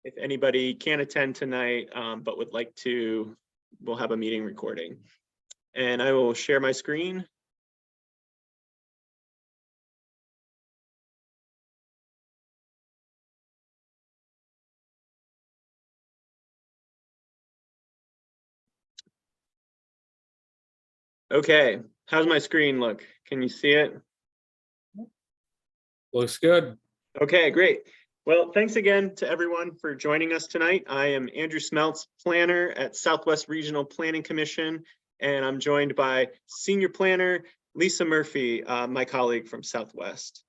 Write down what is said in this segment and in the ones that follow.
If anybody can't attend tonight, but would like to, we'll have a meeting recording. And I will share my screen. Okay, how's my screen look? Can you see it? Looks good. Okay, great. Well, thanks again to everyone for joining us tonight. I am Andrew Smeltz, planner at Southwest Regional Planning Commission, and I'm joined by Senior Planner Lisa Murphy, my colleague from Southwest.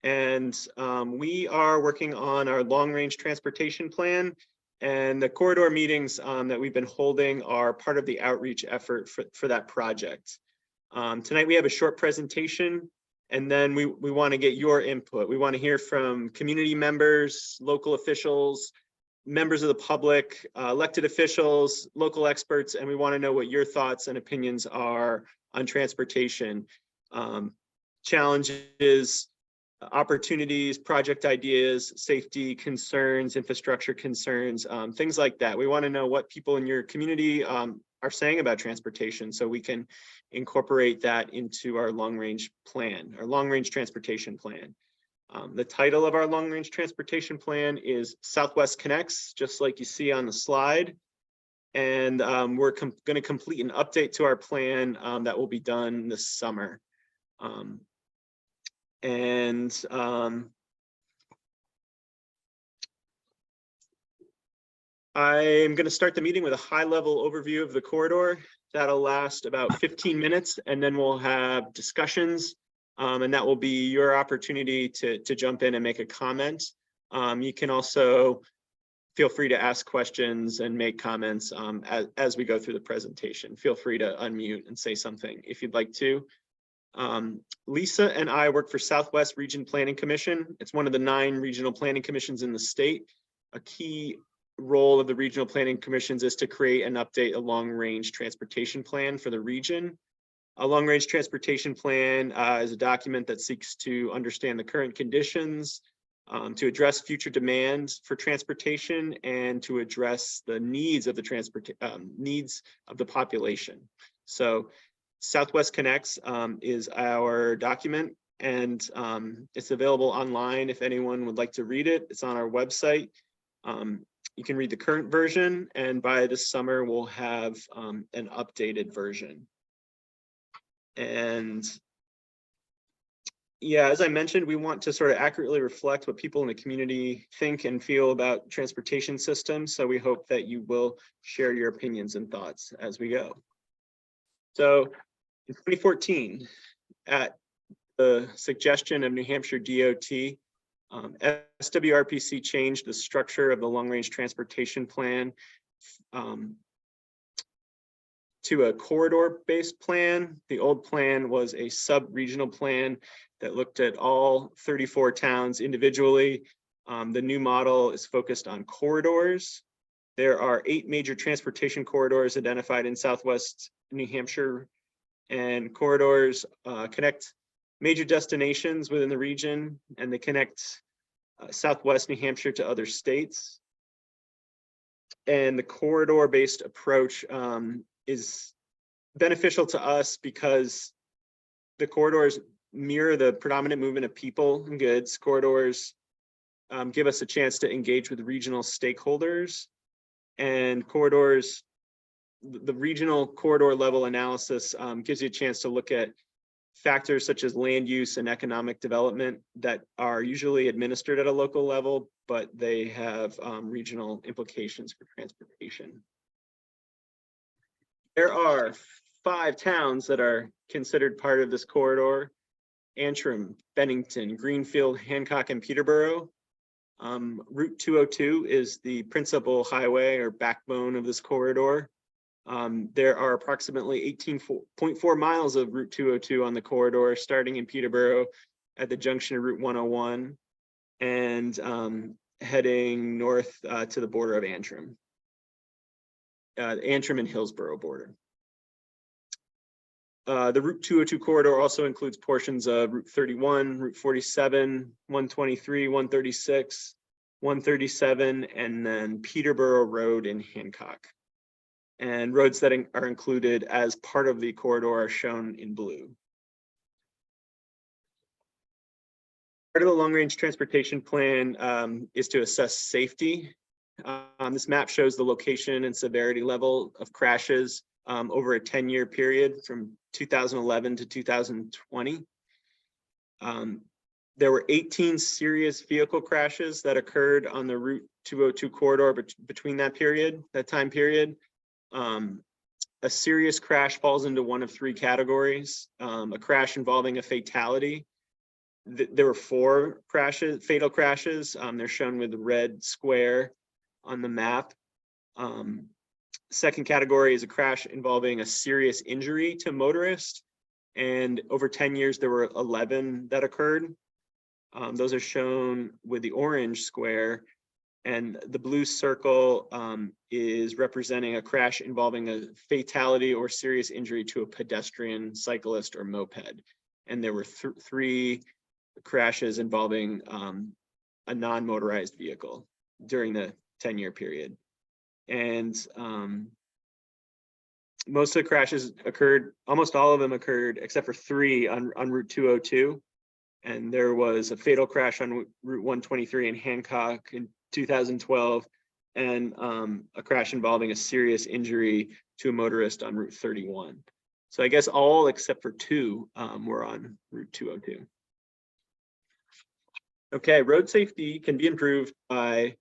And we are working on our long-range transportation plan, and the corridor meetings that we've been holding are part of the outreach effort for that project. Tonight we have a short presentation, and then we want to get your input. We want to hear from community members, local officials, members of the public, elected officials, local experts, and we want to know what your thoughts and opinions are on transportation. Challenges, opportunities, project ideas, safety concerns, infrastructure concerns, things like that. We want to know what people in your community are saying about transportation so we can incorporate that into our long-range plan, our long-range transportation plan. The title of our long-range transportation plan is Southwest Connects, just like you see on the slide. And we're going to complete an update to our plan that will be done this summer. I'm going to start the meeting with a high-level overview of the corridor. That'll last about 15 minutes, and then we'll have discussions, and that will be your opportunity to jump in and make a comment. You can also feel free to ask questions and make comments as we go through the presentation. Feel free to unmute and say something if you'd like to. Lisa and I work for Southwest Region Planning Commission. It's one of the 9 regional planning commissions in the state. A key role of the regional planning commissions is to create and update a long-range transportation plan for the region. A long-range transportation plan is a document that seeks to understand the current conditions, to address future demands for transportation, and to address the needs of the needs of the population. So Southwest Connects is our document, and it's available online if anyone would like to read it. It's on our website. You can read the current version, and by this summer we'll have an updated version. And yeah, as I mentioned, we want to sort of accurately reflect what people in the community think and feel about transportation systems. So we hope that you will share your opinions and thoughts as we go. So in 2014, at the suggestion of New Hampshire DOT, SWRPC changed the structure of the long-range transportation plan to a corridor-based plan. The old plan was a sub-regional plan that looked at all 34 towns individually. The new model is focused on corridors. There are 8 major transportation corridors identified in Southwest New Hampshire, and corridors connect major destinations within the region, and they connect Southwest New Hampshire to other states. And the corridor-based approach is beneficial to us because the corridors mirror the predominant movement of people and goods. Corridors give us a chance to engage with regional stakeholders, and corridors, the regional corridor level analysis gives you a chance to look at factors such as land use and economic development that are usually administered at a local level, but they have regional implications for transportation. There are 5 towns that are considered part of this corridor: Antrim, Bennington, Greenfield, Hancock, and Peterborough. Route 202 is the principal highway or backbone of this corridor. There are approximately 18.4 miles of Route 202 on the corridor, starting in Peterborough at the junction of Route 101 and heading north to the border of Antrim. Antrim and Hillsborough border. The Route 202 corridor also includes portions of Route 31, Route 47, 123, 136, 137, and then Peterborough Road in Hancock. And roads that are included as part of the corridor are shown in blue. Part of the long-range transportation plan is to assess safety. This map shows the location and severity level of crashes over a 10-year period from 2011 to 2020. There were 18 serious vehicle crashes that occurred on the Route 202 corridor between that time period. A serious crash falls into one of three categories. A crash involving a fatality. There were 4 fatal crashes. They're shown with the red square on the map. Second category is a crash involving a serious injury to motorists. And over 10 years, there were 11 that occurred. Those are shown with the orange square. And the blue circle is representing a crash involving a fatality or serious injury to a pedestrian, cyclist, or moped. And there were 3 crashes involving a non-motorized vehicle during the 10-year period. And most of the crashes occurred, almost all of them occurred, except for 3 on Route 202. And there was a fatal crash on Route 123 in Hancock in 2012, and a crash involving a serious injury to a motorist on Route 31. So I guess all except for 2 were on Route 202. Okay, road safety can be improved by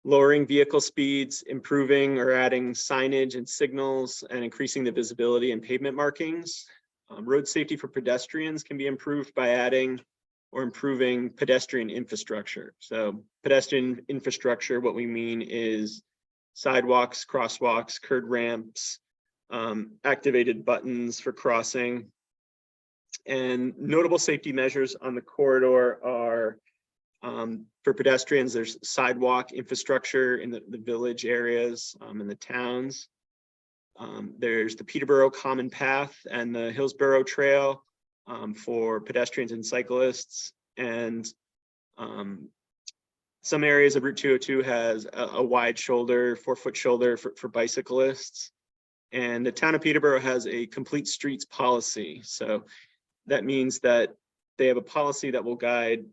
lowering vehicle speeds, improving or adding signage and signals, and increasing the visibility and pavement markings. Road safety for pedestrians can be improved by adding or improving pedestrian infrastructure. So pedestrian infrastructure, what we mean is sidewalks, crosswalks, curb ramps, activated buttons for crossing. And notable safety measures on the corridor are for pedestrians, there's sidewalk infrastructure in the village areas, in the towns. There's the Peterborough Common Path and the Hillsborough Trail for pedestrians and cyclists. And some areas of Route 202 has a wide shoulder, 4-foot shoulder for bicyclists. And the town of Peterborough has a complete streets policy. So that means that they have a policy that will guide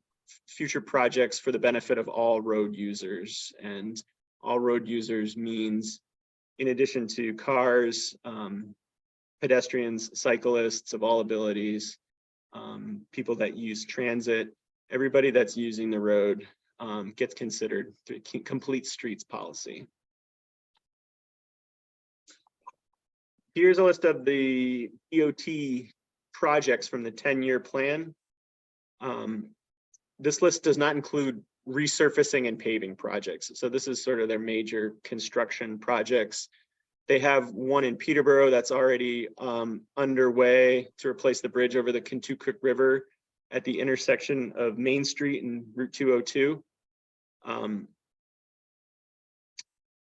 future projects for the benefit of all road users. And all road users means, in addition to cars, pedestrians, cyclists of all abilities, people that use transit, everybody that's using the road gets considered through complete streets policy. Here's a list of the DOT projects from the 10-year plan. This list does not include resurfacing and paving projects. So this is sort of their major construction projects. They have one in Peterborough that's already underway to replace the bridge over the Kentucky River at the intersection of Main Street and Route 202.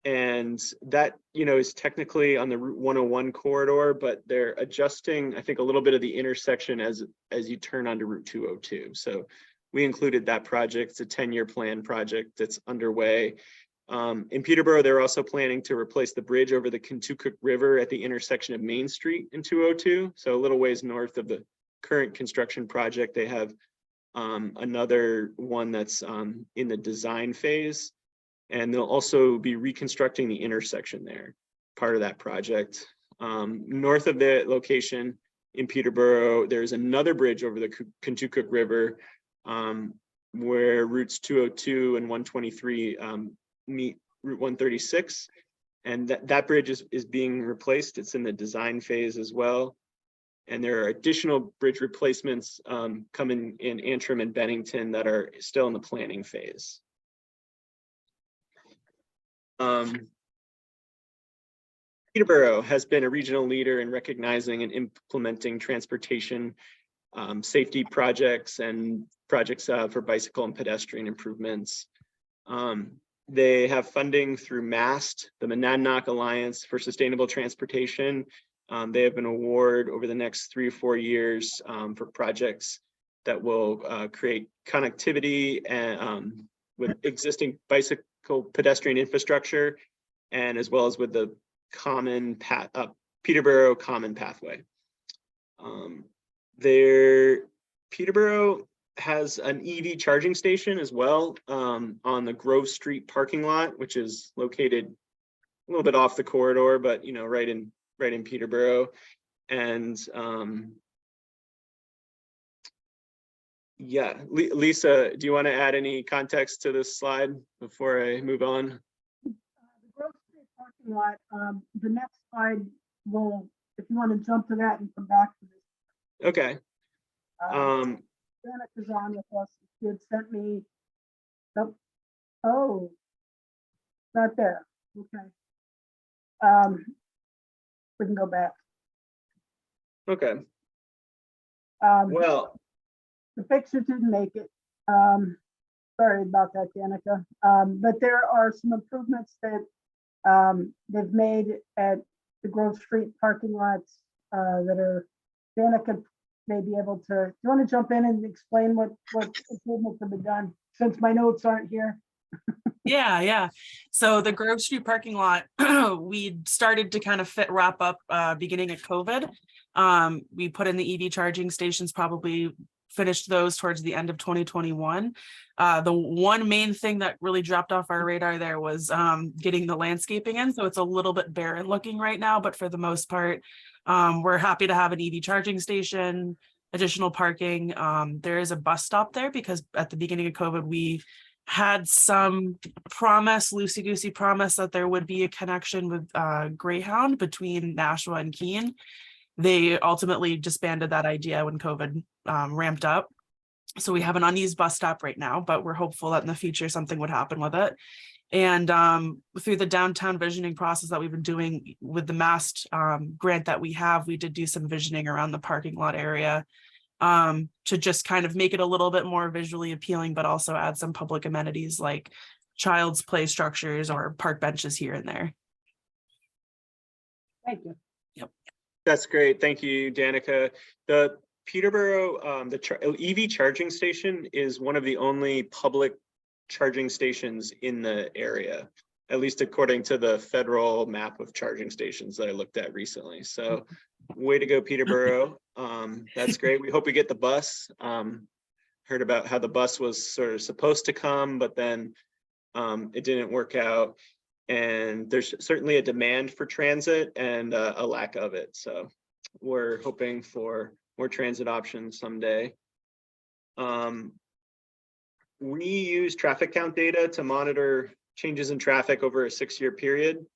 And that, is technically on the Route 101 corridor, but they're adjusting, I think, a little bit of the intersection as you turn onto Route 202. So we included that project. It's a 10-year plan project that's underway. In Peterborough, they're also planning to replace the bridge over the Kentucky River at the intersection of Main Street and 202. So a little ways north of the current construction project. They have another one that's in the design phase. And they'll also be reconstructing the intersection there, part of that project. North of the location in Peterborough, there's another bridge over the Kentucky River where routes 202 and 123 meet Route 136. And that bridge is being replaced. It's in the design phase as well. And there are additional bridge replacements coming in Antrim and Bennington that are still in the planning phase. Peterborough has been a regional leader in recognizing and implementing transportation safety projects and projects for bicycle and pedestrian improvements. They have funding through MAST, the Monadnock Alliance for Sustainable Transportation. They have an award over the next 3 or 4 years for projects that will create connectivity and with existing bicycle pedestrian infrastructure, and as well as with the common path, Peterborough Common Pathway. Peterborough has an EV charging station as well on the Grove Street parking lot, which is located a little bit off the corridor, but right in Peterborough. And yeah, Lisa, do you want to add any context to this slide before I move on? The Grove Street parking lot, the next slide will, if you want to jump to that and come back to this. Okay. Janet is on with us. She had sent me, nope. Oh, not there. Okay. We can go back. Okay. Well, the picture didn't make it. Sorry about that, Danica. But there are some improvements that they've made at the Grove Street parking lots that are, Danica may be able to, do you want to jump in and explain what improvements have been done since my notes aren't here? Yeah. So the Grove Street parking lot, we started to kind of wrap up beginning of COVID. We put in the EV charging stations, probably finished those towards the end of 2021. The one main thing that really dropped off our radar there was getting the landscaping in. So it's a little bit barren looking right now, but for the most part, we're happy to have an EV charging station, additional parking. There is a bus stop there because at the beginning of COVID, we had some promise, loosey-goosey promise that there would be a connection with Greyhound between Nashua and Keene. They ultimately disbanded that idea when COVID ramped up. So we have an unused bus stop right now, but we're hopeful that in the future something would happen with it. And through the downtown visioning process that we've been doing with the MAST grant that we have, we did do some visioning around the parking lot area to just kind of make it a little bit more visually appealing, but also add some public amenities like child's play structures or park benches here and there. Thank you. Yep. That's great. Thank you, Danica. The Peterborough, EV charging station is one of the only public charging stations in the area, at least according to the federal map of charging stations that I looked at recently. So way to go, Peterborough. That's great. We hope we get the bus. Heard about how the bus was sort of supposed to come, but then it didn't work out. And there's certainly a demand for transit and a lack of it. So we're hoping for more transit options someday. We use traffic count data to monitor changes in traffic over a 6-year period.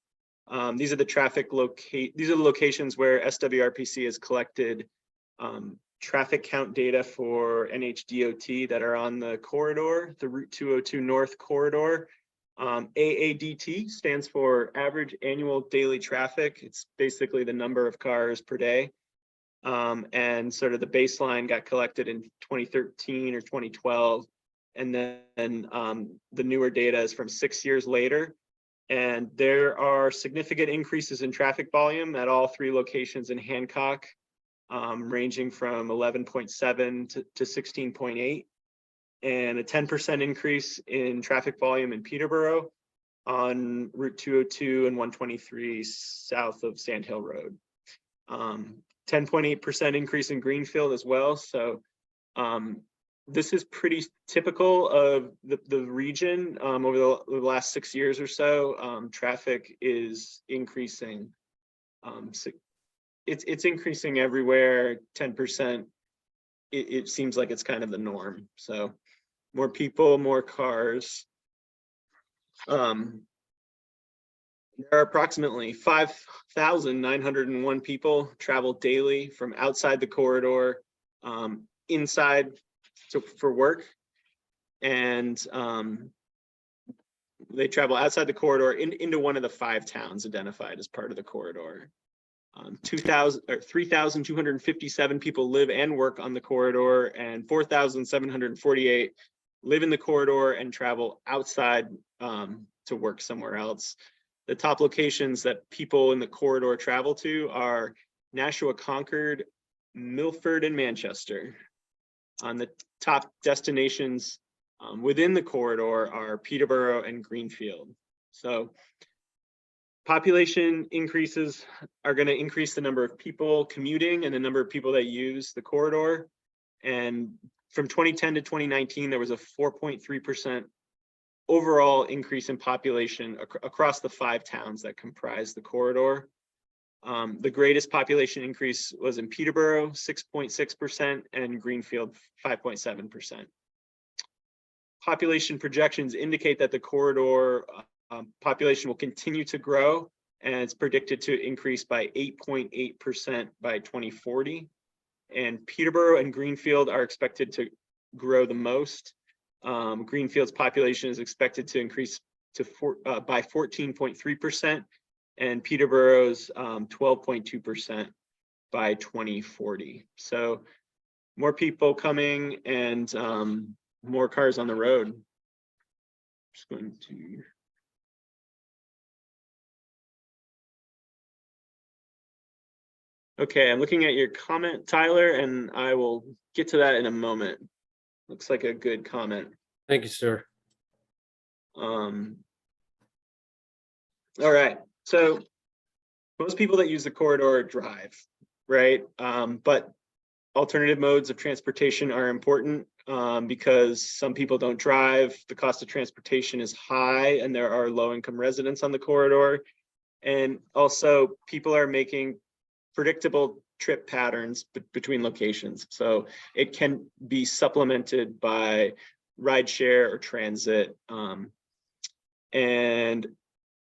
These are the locations where SWRPC has collected traffic count data for NHDOT that are on the corridor, the Route 202 North corridor. AADT stands for average annual daily traffic. It's basically the number of cars per day. And sort of the baseline got collected in 2013 or 2012. And then the newer data is from 6 years later. And there are significant increases in traffic volume at all 3 locations in Hancock, ranging from 11.7 to 16.8, and a 10% increase in traffic volume in Peterborough on Route 202 and 123 south of Sand Hill Road. 10.8% increase in Greenfield as well. So this is pretty typical of the region over the last 6 years or so. Traffic is increasing. It's increasing everywhere. 10%. It seems like it's kind of the norm. So more people, more cars. There are approximately 5,901 people travel daily from outside the corridor inside for work, and they travel outside the corridor into one of the 5 towns identified as part of the corridor. 3,257 people live and work on the corridor, and 4,748 live in the corridor and travel outside to work somewhere else. The top locations that people in the corridor travel to are Nashua, Concord, Milford, and Manchester. On the top destinations Within the corridor are Peterborough and Greenfield. So population increases are going to increase the number of people commuting and the number of people that use the corridor. And from 2010 to 2019, there was a 4.3% overall increase in population across the 5 towns that comprise the corridor. The greatest population increase was in Peterborough, 6.6%, and Greenfield, 5.7%. Population projections indicate that the corridor population will continue to grow, and it's predicted to increase by 8.8% by 2040. And Peterborough and Greenfield are expected to grow the most. Greenfield's population is expected to increase by 14.3%, and Peterborough's 12.2% by 2040. So more people coming and more cars on the road. Just going to. Okay, I'm looking at your comment, Tyler, and I will get to that in a moment. Looks like a good comment. Thank you, sir. All right, so most people that use the corridor drive, right? But alternative modes of transportation are important because some people don't drive. The cost of transportation is high, and there are low-income residents on the corridor. And also, people are making predictable trip patterns between locations. So it can be supplemented by rideshare or transit. And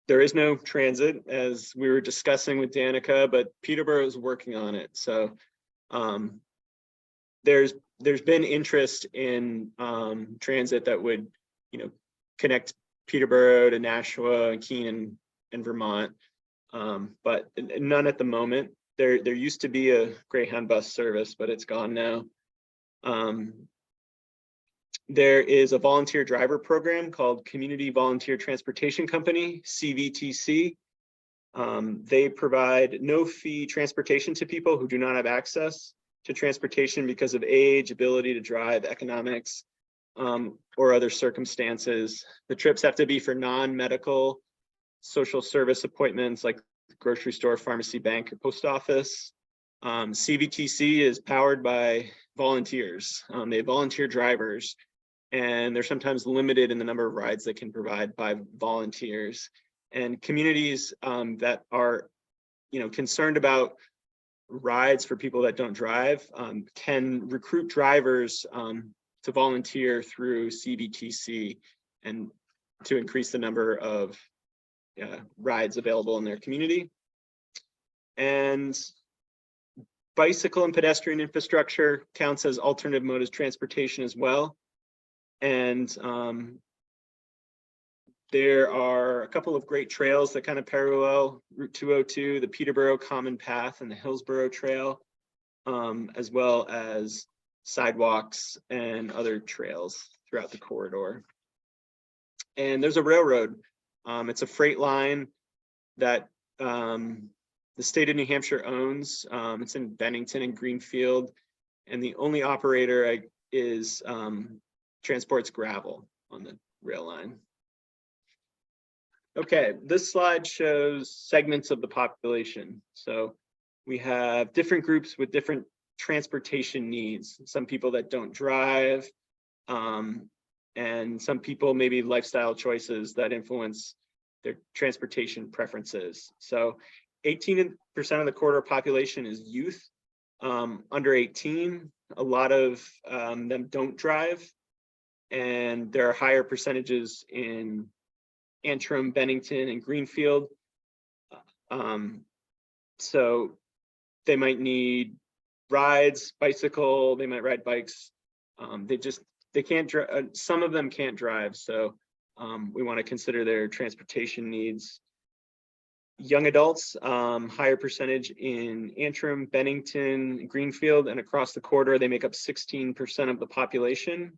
there is no transit, as we were discussing with Danica, but Peterborough is working on it. So there's been interest in transit that would, connect Peterborough to Nashua and Keene and Vermont, but none at the moment. There used to be a Greyhound bus service, but it's gone now. There is a volunteer driver program called Community Volunteer Transportation Company, CVTC. They provide no fee transportation to people who do not have access to transportation because of age, ability to drive, economics, or other circumstances. The trips have to be for non-medical social service appointments like grocery store, pharmacy, bank, or post office. CVTC is powered by volunteers. They have volunteer drivers, and they're sometimes limited in the number of rides they can provide by volunteers. And communities that are, concerned about rides for people that don't drive can recruit drivers to volunteer through CVTC and to increase the number of rides available in their community. And bicycle and pedestrian infrastructure counts as alternative mode of transportation as well. And there are a couple of great trails that kind of parallel Route 202, the Peterborough Common Path and the Hillsborough Trail, as well as sidewalks and other trails throughout the corridor. And there's a railroad. It's a freight line that the state of New Hampshire owns. It's in Bennington and Greenfield, and the only operator is transports gravel on the rail line. Okay, this slide shows segments of the population. So we have different groups with different transportation needs. Some people that don't drive, and some people maybe lifestyle choices that influence their transportation preferences. So 18% of the corridor population is youth under 18. A lot of them don't drive, and there are higher percentages in Antrim, Bennington, and Greenfield. So they might need rides, bicycle, they might ride bikes. They can't drive, some of them can't drive. So we want to consider their transportation needs. Young adults, higher percentage in Antrim, Bennington, Greenfield, and across the corridor, they make up 16% of the population.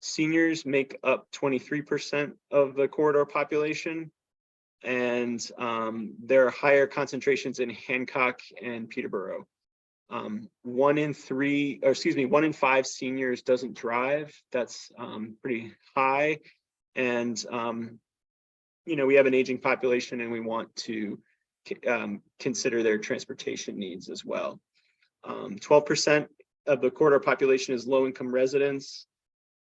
Seniors make up 23% of the corridor population, and there are higher concentrations in Hancock and Peterborough. 1 in 3, or excuse me, 1 in 5 seniors doesn't drive. That's pretty high. And, we have an aging population and we want to consider their transportation needs as well. 12% of the corridor population is low-income residents.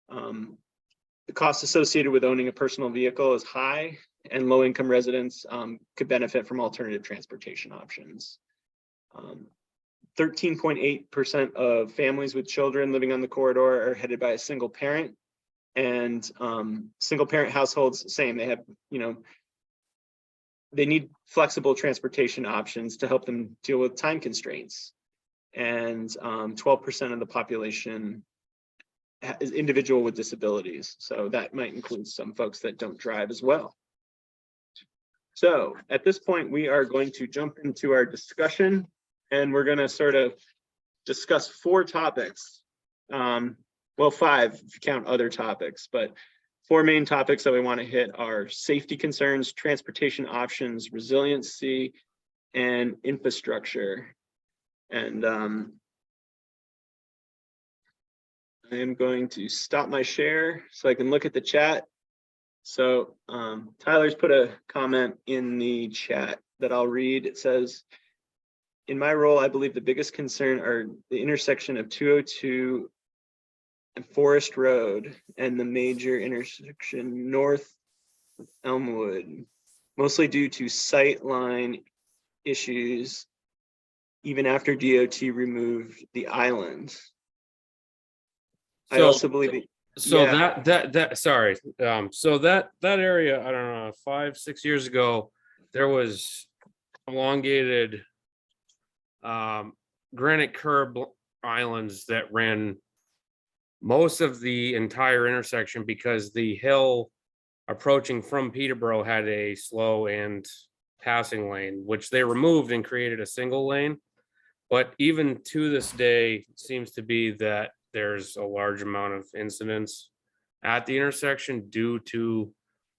The cost associated with owning a personal vehicle is high, and low-income residents could benefit from alternative transportation options. 13.8% of families with children living on the corridor are headed by a single parent, and single parent households, same. They have, they need flexible transportation options to help them deal with time constraints. And 12% of the population is individual with disabilities. So that might include some folks that don't drive as well. So at this point, we are going to jump into our discussion, and we're going to sort of discuss 4 topics. Well, 5 if you count other topics, but 4 main topics that we want to hit are safety concerns, transportation options, resiliency, and infrastructure. And I am going to stop my share so I can look at the chat. So Tyler's put a comment in the chat that I'll read. It says, in my role, I believe the biggest concern are the intersection of 202 and Forest Road and the major intersection north of Elmwood, mostly due to sight line issues, even after DOT removed the island. I also believe it. So Yeah. so that area, I don't know, 5-6 years ago, there was elongated granite curb islands that ran most of the entire intersection because the hill approaching from Peterborough had a slow and passing lane, which they removed and created a single lane. But even to this day, it seems to be that there's a large amount of incidents at the intersection due to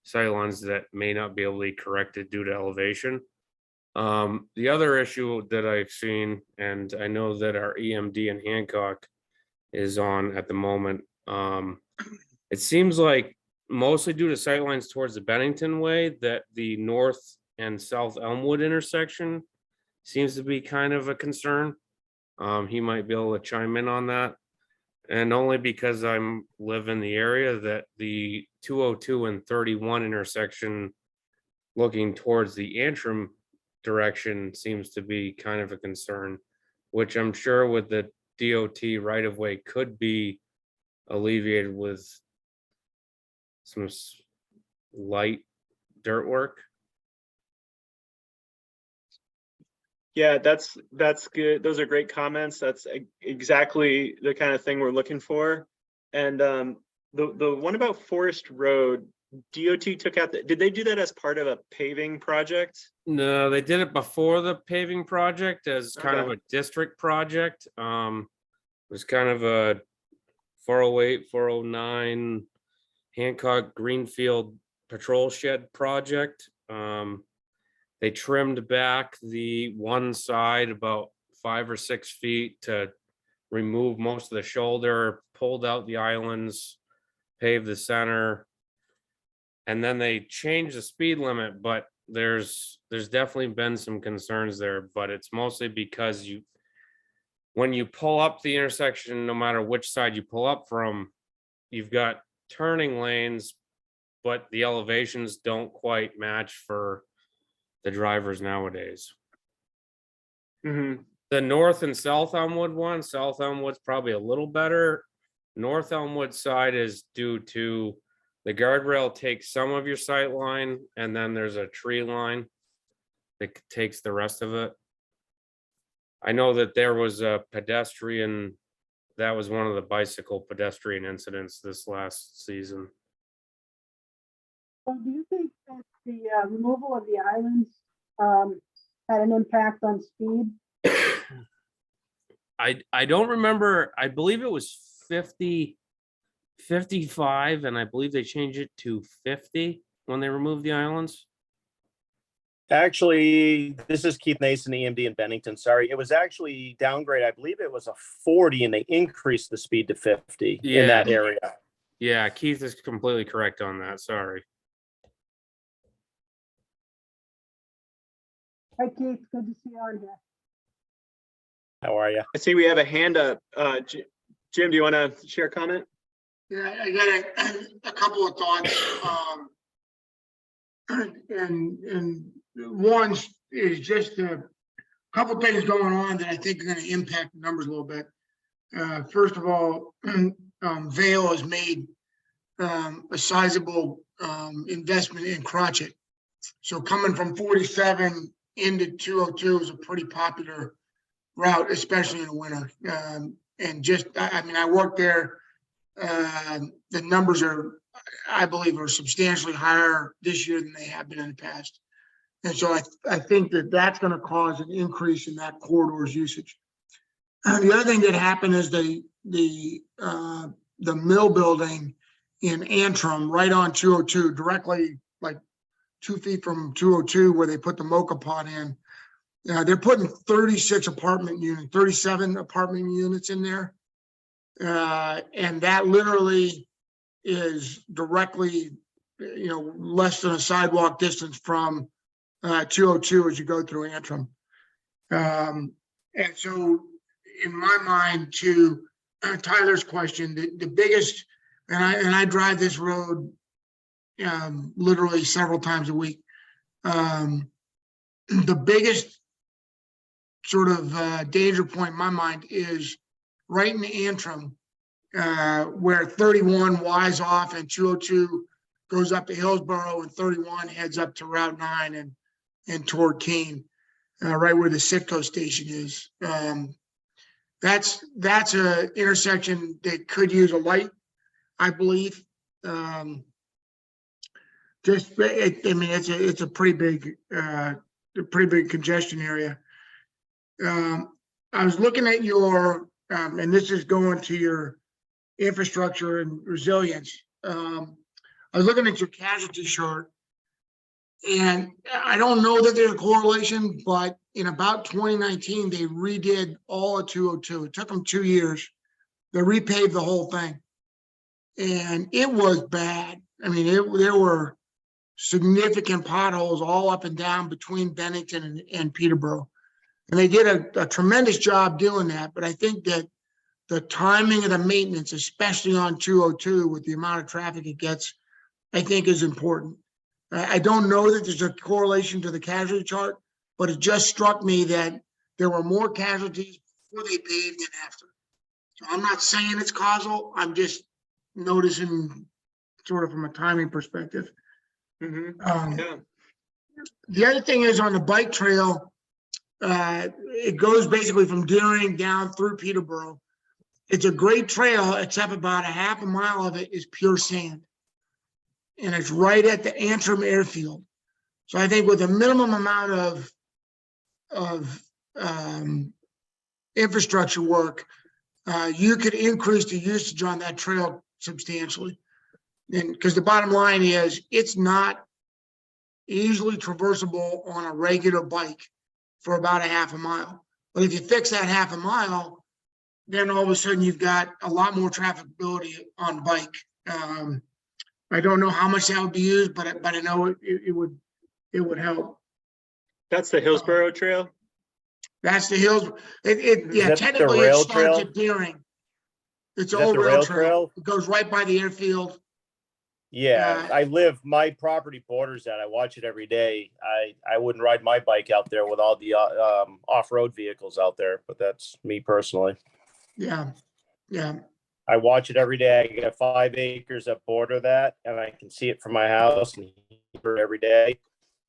sightlines that may not be able to be corrected due to elevation. The other issue that I've seen, and I know that our EMD in Hancock is on at the moment, it seems like mostly due to sightlines towards the Bennington Way that the north and south Elmwood intersection seems to be kind of a concern. He might be able to chime in on that. And only because I'm live in the area that the 202 and 31 intersection looking towards the Antrim direction seems to be kind of a concern, which I'm sure with the DOT right of way could be alleviated with some light dirt work. Yeah, that's good. Those are great comments. That's exactly the kind of thing we're looking for. And the one about Forest Road, DOT took out did they do that as part of a paving project? No, they did it before the paving project as kind of Okay. a district project. It was kind of a 408, 409 Hancock Greenfield patrol shed project. They trimmed back the one side about 5 or 6 feet to remove most of the shoulder, pulled out the islands, paved the center, and then they changed the speed limit. But there's definitely been some concerns there, but it's mostly because when you pull up the intersection, no matter which side you pull up from, you've got turning lanes, but the elevations don't quite match for the drivers nowadays. Mm-hmm. The north and south Elmwood one, south Elmwood's probably a little better. North Elmwood side is due to the guardrail takes some of your sight line, and then there's a tree line that takes the rest of it. I know that there was a pedestrian, that was one of the bicycle pedestrian incidents this last season. So do you think that the removal of the islands had an impact on speed? I don't remember. I believe it was 50, 55, and I believe they changed it to 50 when they removed the islands. Actually, this is Keith Nason, EMD in Bennington. Sorry, it was actually downgrade. I believe it was a 40 and they increased the speed to 50 in that area. Yeah, Keith is completely correct on that. Sorry. Hi Keith, good to see you on here. How are you? I see we have a hand up. Jim, do you want to share a comment? Yeah, I got a couple of thoughts. And one is just a couple of things going on that I think are going to impact the numbers a little bit. First of all, Vail has made a sizable investment in Crotchet. So coming from 47 into 202 is a pretty popular route, especially in the winter. And just, I mean, I worked there. The numbers are, I believe, are substantially higher this year than they have been in the past. And so I think that that's going to cause an increase in that corridor's usage. The other thing that happened is the mill building in Antrim, right on 202, directly like 2 feet from 202, where they put the mocha pot in. They're putting 37 apartment units in there. And that literally is directly, less than a sidewalk distance from 202 as you go through Antrim. And so in my mind, to Tyler's question, the biggest, and I drive this road literally several times a week. The biggest sort of danger point in my mind is right in the Antrim, where 31 Y's off and 202 goes up to Hillsborough and 31 heads up to Route 9 and toward Keene, right where the Sitco station is. That's a intersection that could use a light, I believe. It's a pretty big congestion area. I was looking at your, and this is going to your infrastructure and resilience. I was looking at your casualty chart, and I don't know that there's a correlation, but in about 2019, they redid all of 202. It took them 2 years. They repaved the whole thing, and it was bad. I mean, there were significant potholes all up and down between Bennington and Peterborough. And they did a tremendous job doing that. But I think that the timing of the maintenance, especially on 202 with the amount of traffic it gets, I think is important. I don't know that there's a correlation to the casualty chart, but it just struck me that there were more casualties before they paved than after. So I'm not saying it's causal. I'm just noticing sort of from a timing perspective. Yeah. The other thing is on the bike trail, it goes basically from Deering down through Peterborough. It's a great trail, except about a half a mile of it is pure sand. And it's right at the Antrim airfield. So I think with a minimum amount of infrastructure work, you could increase the usage on that trail substantially. And because the bottom line is, it's not easily traversable on a regular bike for about a half a mile. But if you fix that half a mile, then all of a sudden you've got a lot more trafficability on bike. I don't know how much that would be used, but I know it would help. That's the Hillsborough Trail. That's the hills. Yeah, Is that the technically it rail starts trail? at Deering. It's Is an that old the rail rail trail. trail? It goes right by the airfield. Yeah, my property borders that. I watch it every day. I wouldn't ride my bike out there with all the off-road vehicles out there, but that's me personally. Yeah. I watch it every day. I got 5 acres that border that, and I can see it from my house and hear it every day.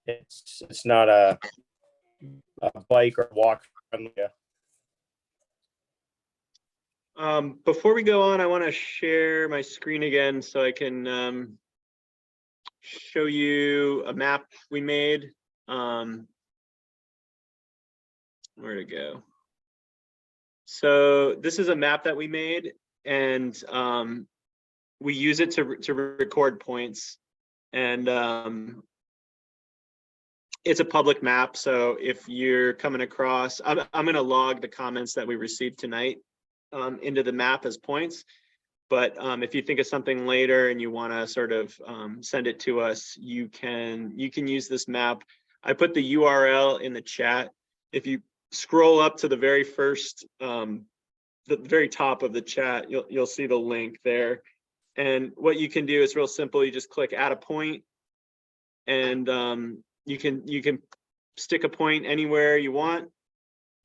It's not a bike or walk friendly. Before we go on, I want to share my screen again so I can show you a map we made. Where'd it go? So this is a map that we made, and we use it to record points. And it's a public map, so if you're coming across, I'm gonna log the comments that we received tonight into the map as points. But if you think of something later and you want to sort of send it to us, you can use this map. I put the URL in the chat. If you scroll up to the very first, the very top of the chat, you'll see the link there. And what you can do is real simple. You just click add a point, and you can stick a point anywhere you want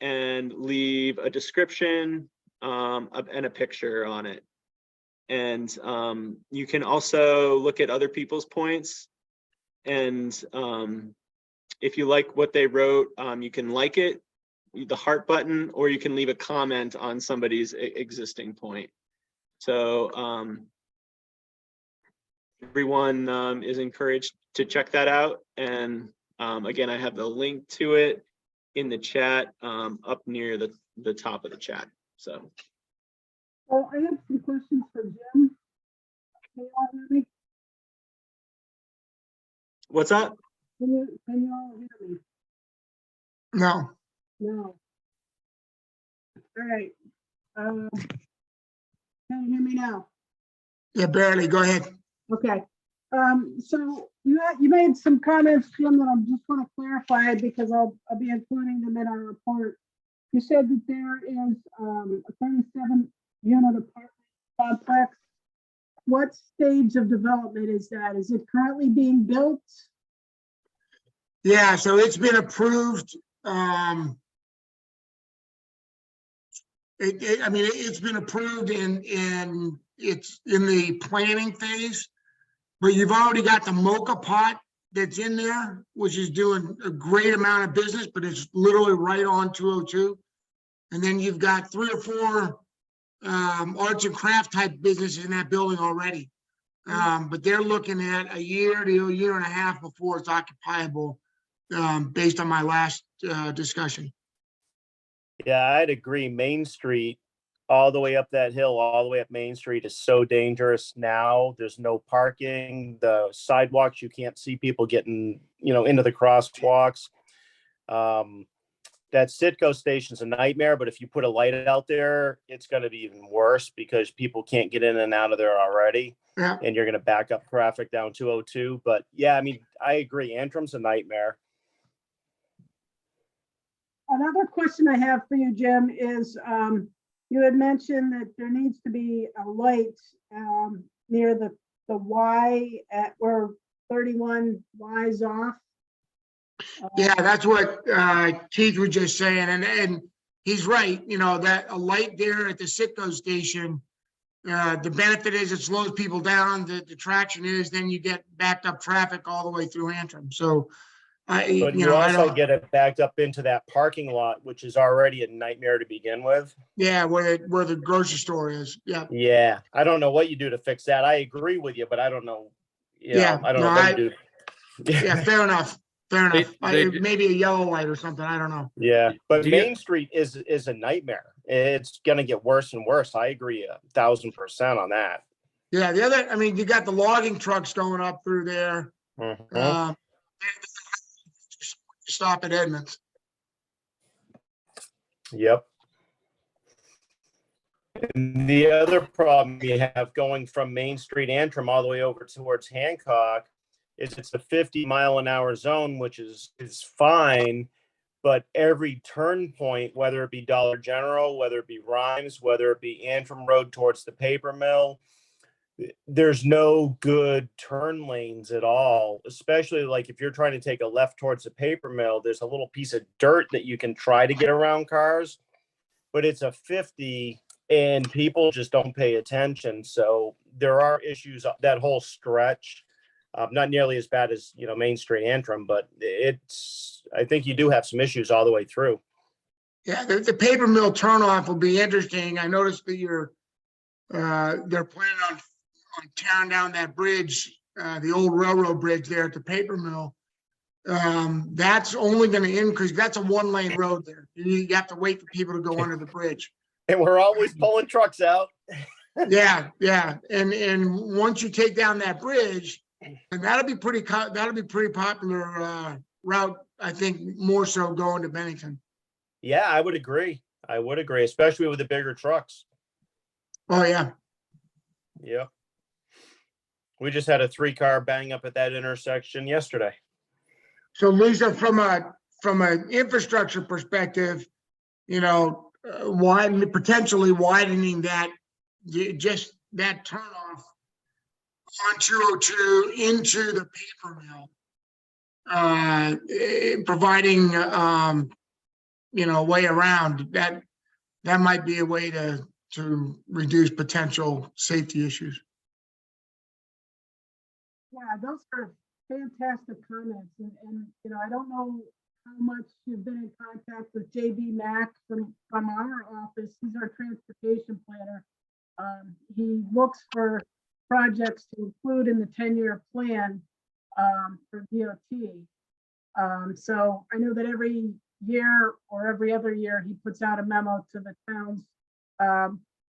and leave a description and a picture on it. And you can also look at other people's points, and if you like what they wrote, you can like it, the heart button, or you can leave a comment on somebody's existing point. So everyone is encouraged to check that out. And again, I have the link to it in the chat up near the top of the chat. So. Well, I have some questions for Jim. Can you all hear me? What's up? Can you all hear me? No, No. All right. Can you hear me now? yeah, barely. Go ahead. Okay. So you made some comments, Jim, that I just want to clarify because I'll be including them in our report. You said that there is a 37 unit apartment complex. What stage of development is that? Is it currently being built? Yeah, so it's been approved. It's been approved and it's in the planning phase, but you've already got the mocha pot that's in there, which is doing a great amount of business, but it's literally right on 202. And then you've got 3 or 4 arts and craft type businesses in that building already. But they're looking at a year to a year and a half before it's occupiable, based on my last discussion. Yeah, I'd agree. Main Street, all the way up that hill, all the way up Main Street is so dangerous now. There's no parking. The sidewalks, you can't see people getting, into the crosswalks. That Citgo station's a nightmare, but if you put a light out there, it's going to be even worse because people can't get in and out of there already. Yeah. And you're going to back up traffic down 202. But yeah, I agree. Antrim's a nightmare. Another question I have for you, Jim, is you had mentioned that there needs to be a light near the Y at where 31 Y's off. Yeah, that's what Keith was just saying, and he's right. That a light there at the Citgo station, the benefit is it slows people down. The traction is then you get backed up traffic all the way through Antrim. So, But you also get it backed up into that parking lot, which is already a nightmare to begin with. Yeah, where the grocery store is. Yeah. Yeah, I don't know what you do to fix that. I agree with you, but I don't know. Yeah, I don't know what you do. Yeah, fair enough. Fair enough. They- Maybe a yellow light or something. I don't know. Yeah, but Do you- Main Street is a nightmare. It's gonna get worse and worse. I agree 1,000% on that. Yeah, you got the logging trucks going up through there. Mhm. Stop at Edmonds. Yep. And the other problem you have going from Main Street Antrim all the way over towards Hancock is it's a 50-mile-an-hour zone, which is fine, but every turn point, whether it be Dollar General, whether it be Rhymes, whether it be Antrim Road towards the paper mill, there's no good turn lanes at all, especially like if you're trying to take a left towards the paper mill, there's a little piece of dirt that you can try to get around cars, but it's a 50 and people just don't pay attention. So there are issues up that whole stretch. Not nearly as bad as, Main Street Antrim, but I think you do have some issues all the way through. Yeah, the paper mill turnoff will be interesting. I noticed that they're planning on tearing down that bridge, the old railroad bridge there at the paper mill. That's only going to increase. That's a 1-lane road there. You have to wait for people to go under the bridge. And we're always pulling trucks out. Yeah. And once you take down that bridge, and that'll be pretty popular route I think more so going to Bennington. Yeah, I would agree. I would agree, especially with the bigger trucks. Oh, yeah. Yep. We just had a 3-car bang up at that intersection yesterday. So Lisa, from an infrastructure perspective, you know, potentially widening that, just that turnoff on 202 into the paper mill, providing, you know, a way around that, that might be a way to reduce potential safety issues. Yeah, those are fantastic comments, and, you know, I don't know how much you've been in contact with JB Mack from our office. He's our transportation planner. He looks for projects to include in the 10-year plan for DOT. So I know that every year or every other year, he puts out a memo to the towns. I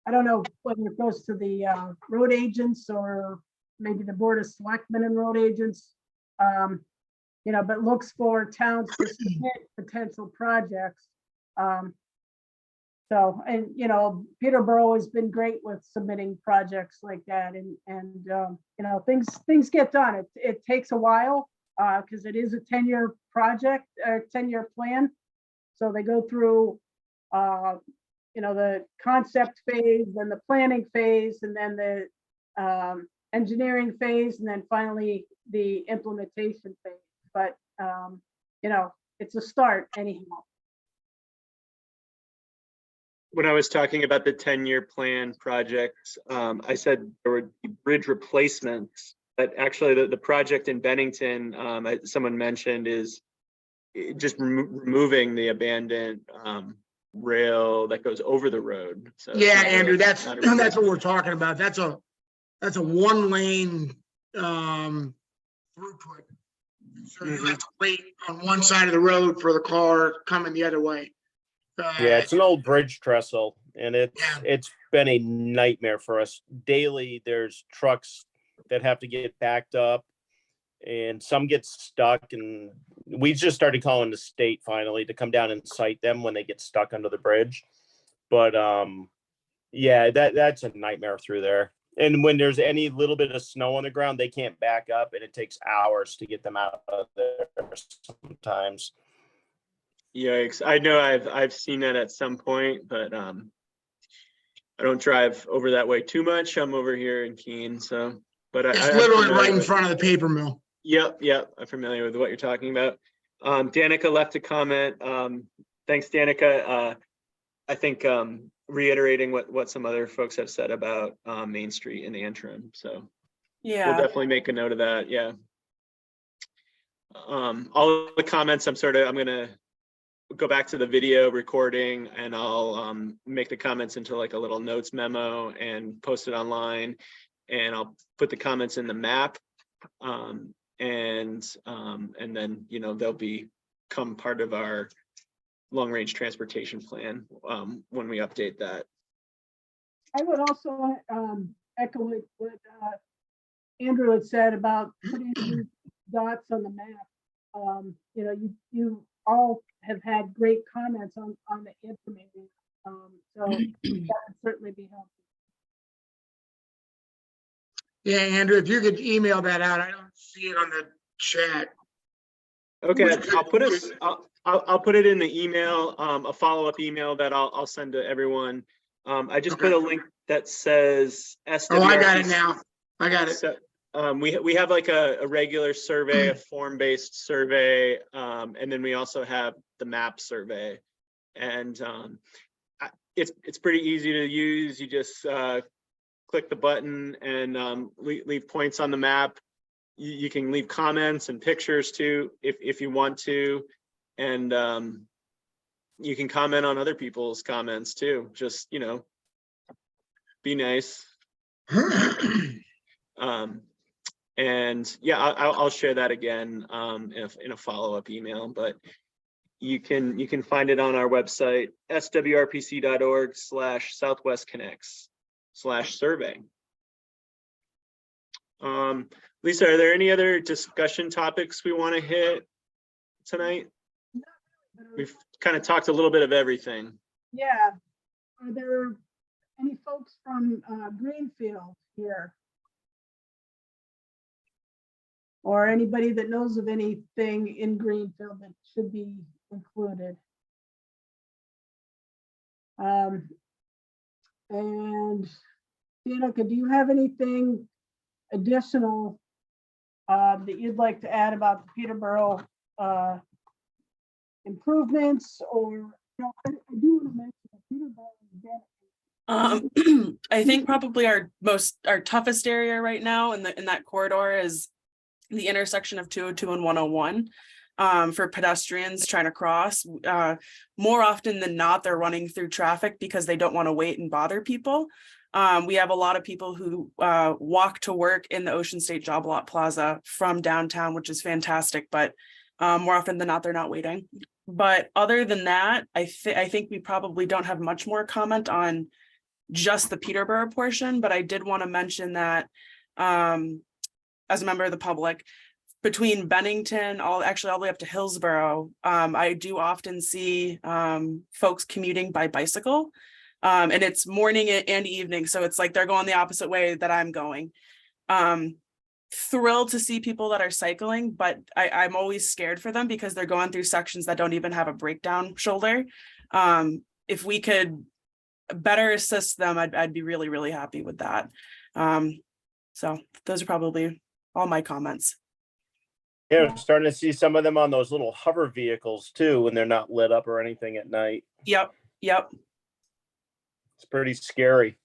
don't know whether it goes to the road agents or maybe the Board of Selectmen and road agents, you know, but looks for towns to submit potential projects. So, and, you know, Peterborough has been great with submitting projects like that, and you know, things get done. It takes a while, because it is a 10-year project, 10-year plan. So they go through, you know, the concept phase, then the planning phase, and then the engineering phase, and then finally the implementation phase. But, you know, it's a start anyhow. When I was talking about the 10-year plan projects, I said there would be bridge replacements, but actually the project in Bennington, someone mentioned, is just removing the abandoned rail that goes over the road. So Yeah, it's Andrew, that's not a what we're talking about. That's a 1-lane throughput. So you have to wait on one side of the road for the car coming the other way. Yeah, it's an old bridge trestle, and Yeah. it's been a nightmare for us. Daily, there's trucks that have to get backed up, and some get stuck, and we just started calling the state finally to come down and cite them when they get stuck under the bridge. But yeah, that's a nightmare through there. And when there's any little bit of snow on the ground, they can't back up, and it takes hours to get them out of there sometimes. Yikes. I know I've seen that at some point, but I don't drive over that way too much. I'm over here in Keene, so, but It's I'm literally familiar right in with- front of the paper mill. Yep, I'm familiar with what you're talking about. Danica left a comment. Thanks, Danica. I think reiterating what some other folks have said about Main Street in the interim. So we'll Yeah, definitely make a note of that. Yeah. All of the comments, I'm gonna go back to the video recording, and I'll make the comments into like a little notes memo and post it online, and I'll put the comments in the map, and then, you know, they'll become part of our long-range transportation plan when we update that. I would also echo what Andrew had said about putting these dots on the map. You know, you all have had great comments on the information, so that would certainly be helpful. Yeah, Andrew, if you could email that out, I don't see it on the chat. Okay, I'll put it in the email, a follow-up email that I'll send to everyone. I just put a link that says SWRPC. Oh, I got it now. I got it. So, we have like a regular survey, a form-based survey, and then we also have the map survey. And it's pretty easy to use. You just click the button and leave points on the map. You can leave comments and pictures too, if you want to. And you can comment on other people's comments too. Just, you know, be nice. And yeah, I'll share that again in a follow-up email, but you can find it on our website, swrpc.org/southwestconnects/survey. Lisa, are there any other discussion topics we want to hit tonight? We've kind of talked a little bit of everything. Yeah. Are there any folks from Greenfield here? Or anybody that knows of anything in Greenfield that should be included? And Danica, do you have anything additional that you'd like to add about the Peterborough improvements, or, I do want to mention that Peterborough. I think probably our toughest area right now in that corridor is the intersection of 202 and 101. For pedestrians trying to cross. More often than not, they're running through traffic because they don't want to wait and bother people. We have a lot of people who walk to work in the Ocean State Job Lot Plaza from downtown, which is fantastic, but more often than not, they're not waiting. But other than that, I think we probably don't have much more comment on just the Peterborough portion, but I did want to mention that as a member of the public, between Bennington, all the way up to Hillsborough, I do often see folks commuting by bicycle, and it's morning and evening. So it's like they're going the opposite way that I'm going. Thrilled to see people that are cycling, but I'm always scared for them because they're going through sections that don't even have a breakdown shoulder. If we could better assist them, I'd be really, really happy with that. So those are probably all my comments. Yeah, I'm starting to see some of them on those little hover vehicles too, when they're not lit up or anything at night. Yep. It's pretty scary.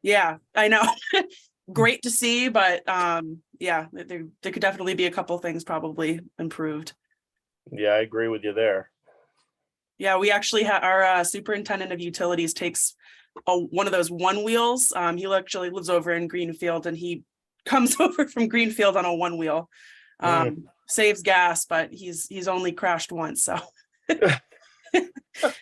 Yeah, I know. Great to see, but yeah, there could definitely be a couple things probably improved. Yeah, I agree with you there. Yeah, we actually have our superintendent of utilities takes one of those one wheels. He actually lives over in Greenfield, and he comes over from Greenfield on a one wheel. Saves gas, but he's only crashed once. So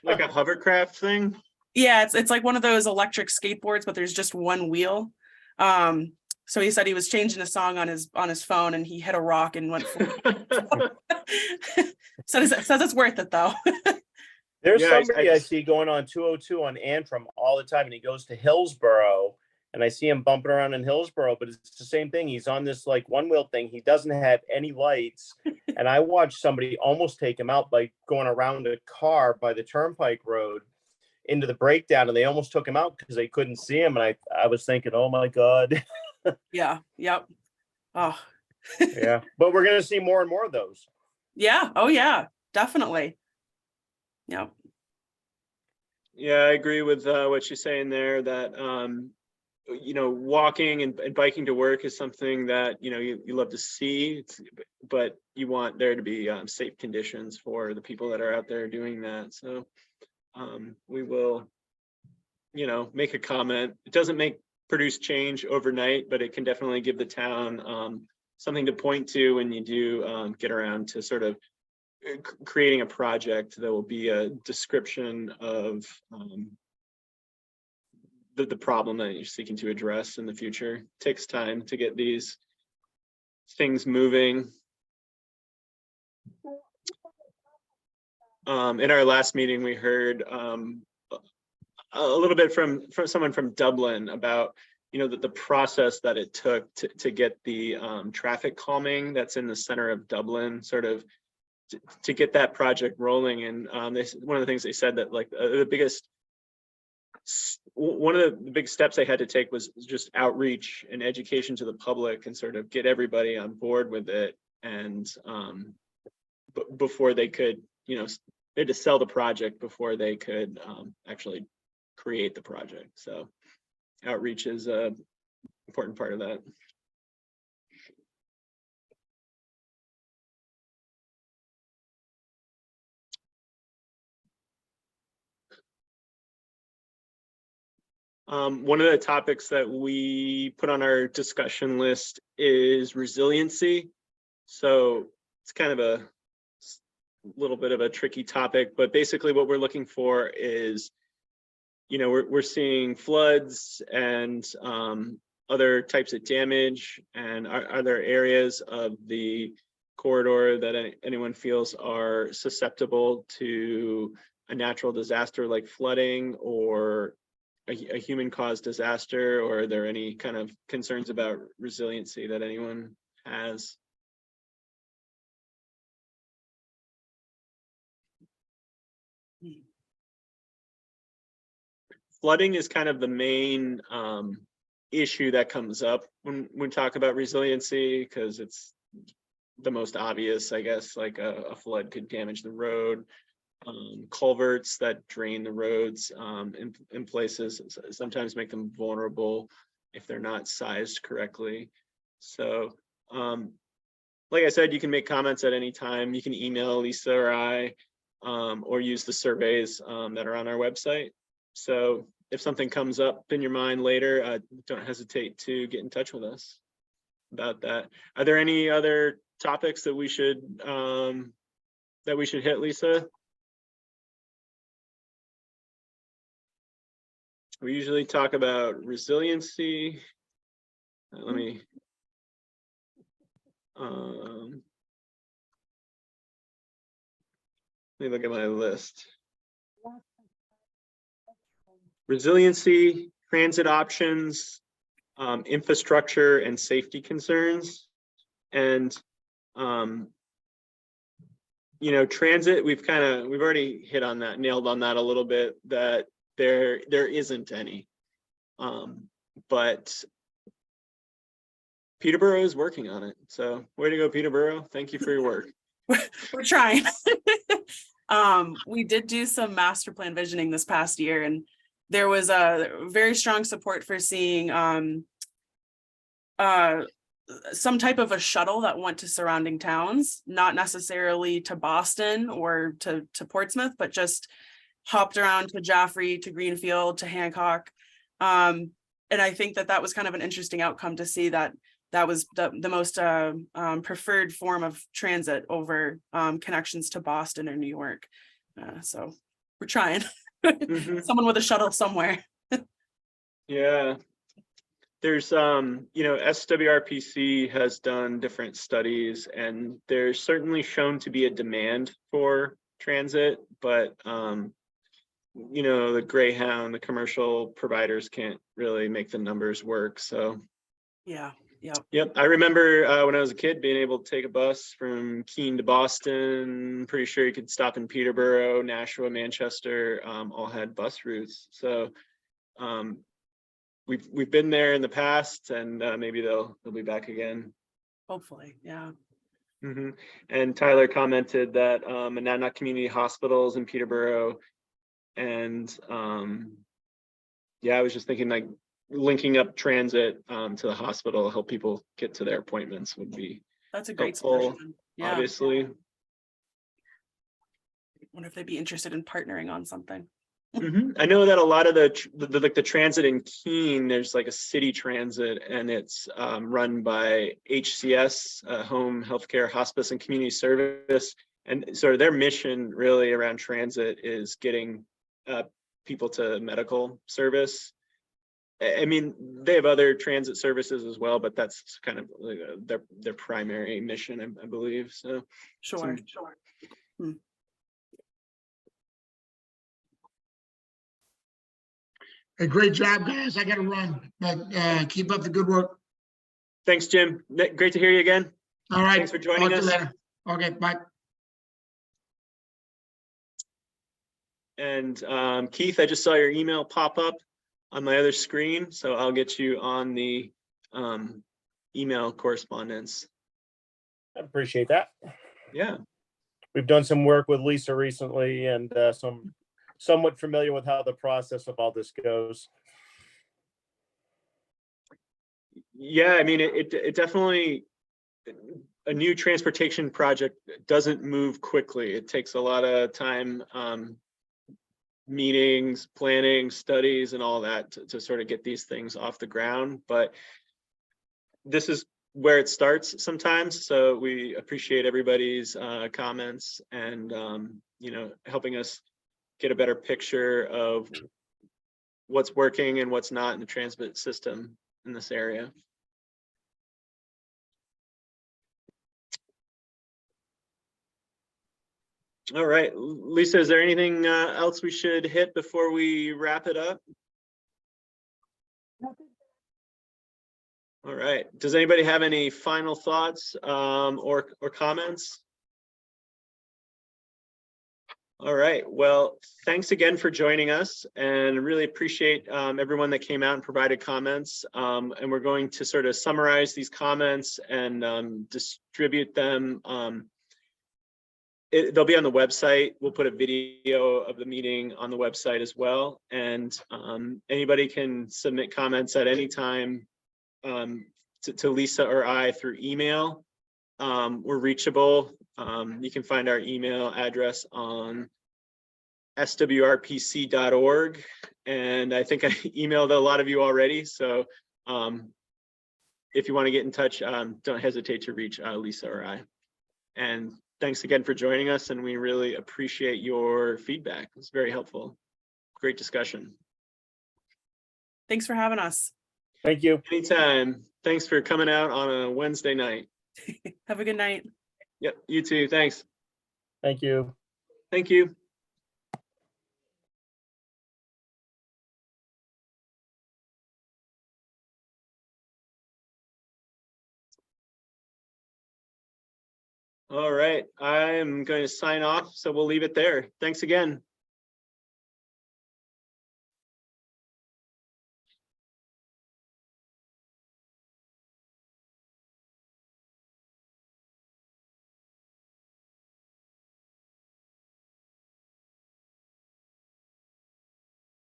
Like a hovercraft thing? yeah, it's like one of those electric skateboards, but there's just one wheel. So he said he was changing a song on his phone and he hit a rock and went says it's worth it though. There's Yeah, somebody I see going on 202 on Antrim all the time, and he goes to Hillsborough, and I see him bumping around in Hillsborough, but it's the same thing. He's on this like one wheel thing. He doesn't have any lights. And I watched somebody almost take him out by going around a car by the Turnpike Road into the breakdown, and they almost took him out because they couldn't see him. And I was thinking, oh my God. Yeah. Yep. Oh. Yeah. But we're going to see more and more of those. Yeah. Oh yeah, definitely. Yep. Yeah, I agree with what you're saying there, that walking and biking to work is something that you love to see, but you want there to be safe conditions for the people that are out there doing that. So we will make a comment. It doesn't produce change overnight, but it can definitely give the town something to point to when you do get around to sort of creating a project that will be a description of the problem that you're seeking to address in the future. It takes time to get these things moving. In our last meeting, we heard a little bit from someone from Dublin about the process that it took to get the traffic calming that's in the center of Dublin sort of to get that project rolling. And one of the things they said that like one of the big steps they had to take was just outreach and education to the public and sort of get everybody on board with it. And before they could, they had to sell the project before they could actually create the project. So outreach is an important part of that. One of the topics that we put on our discussion list is resiliency. So it's kind of a little bit of a tricky topic, but basically what we're looking for is, we're seeing floods and other types of damage. And are there areas of the corridor that anyone feels are susceptible to a natural disaster like flooding or a human-caused disaster, or are there any kind of concerns about resiliency that anyone has? Flooding is kind of the main issue that comes up when we talk about resiliency, because it's the most obvious, I guess. Like a flood could damage the road. Culverts that drain the roads in places sometimes make them vulnerable if they're not sized correctly. So like I said, you can make comments at any time. You can email Lisa or I, or use the surveys that are on our website. So if something comes up in your mind later, don't hesitate to get in touch with us about that. Are there any other topics that we should hit, Lisa? We usually talk about resiliency. Let me look at my list. Resiliency, transit options, infrastructure and safety concerns. And you know, transit, we've already hit on that, nailed on that a little bit, that there isn't any. But Peterborough is working on it. So way to go, Peterborough. Thank you for your work. We're trying. We did do some master plan visioning this past year, and there was a very strong support for seeing some type of a shuttle that went to surrounding towns, not necessarily to Boston or to Portsmouth, but just hopped around to Jaffrey, to Greenfield, to Hancock. And I think that was kind of an interesting outcome to see that was the most preferred form of transit over connections to Boston or New York. So we're trying. Someone with a shuttle somewhere. Yeah. There's, you know, SWRPC has done different studies, and there's certainly shown to be a demand for transit, but, you know, the Greyhound, the commercial providers can't really make the numbers work. So, Yeah. Yep. I remember when I was a kid being able to take a bus from Keene to Boston. Pretty sure you could stop in Peterborough, Nashua, Manchester, all had bus routes. So, we've been there in the past, and maybe they'll be back again. Hopefully, yeah. And Tyler commented that Monadnock Community Hospitals in Peterborough, and yeah, I was just thinking like linking up transit to the hospital to help people get to their appointments would be That's a great helpful, solution. Yeah. obviously. Wonder if they'd be interested in partnering on something. I know that a lot of the transit in Keene, there's like a city transit, and it's run by HCS, Home Healthcare Hospice and Community Service, and sort of their mission really around transit is getting people to medical service. I mean, they have other transit services as well, but that's kind of their primary mission, I believe. So Sure. Hey, great job, guys. I gotta run, but keep up the good work. Thanks, Jim. Great to hear you again. All right. Thanks for joining Talk to you us. later. Okay, bye. And Keith, I just saw your email pop up on my other screen, so I'll get you on the email correspondence. I appreciate that. Yeah. We've done some work with Lisa recently, and somewhat familiar with how the process of all this goes. Yeah, I mean, it definitely, a new transportation project doesn't move quickly. It takes a lot of time, meetings, planning, studies, and all that to sort of get these things off the ground. But this is where it starts sometimes. So we appreciate everybody's comments and, you know, helping us get a better picture of what's working and what's not in the transit system in this area. All right, Lisa, is there anything else we should hit before we wrap it up? All right, does anybody have any final thoughts or comments? All right, well, thanks again for joining us, and really appreciate everyone that came out and provided comments. And we're going to sort of summarize these comments and distribute them. They'll be on the website. We'll put a video of the meeting on the website as well. And anybody can submit comments at any time to Lisa or I through email. We're reachable. You can find our email address on swrpc.org. And I think I emailed a lot of you already. So if you want to get in touch, don't hesitate to reach Lisa or I. And thanks again for joining us. And we really appreciate your feedback. It's very helpful. Great discussion. Thanks for having us. Thank you. Anytime. Thanks for coming out on a Wednesday night. Have a good night. Yep, you too. Thanks. Thank you. Thank you. All right, I'm going to sign off, so we'll leave it there. Thanks again.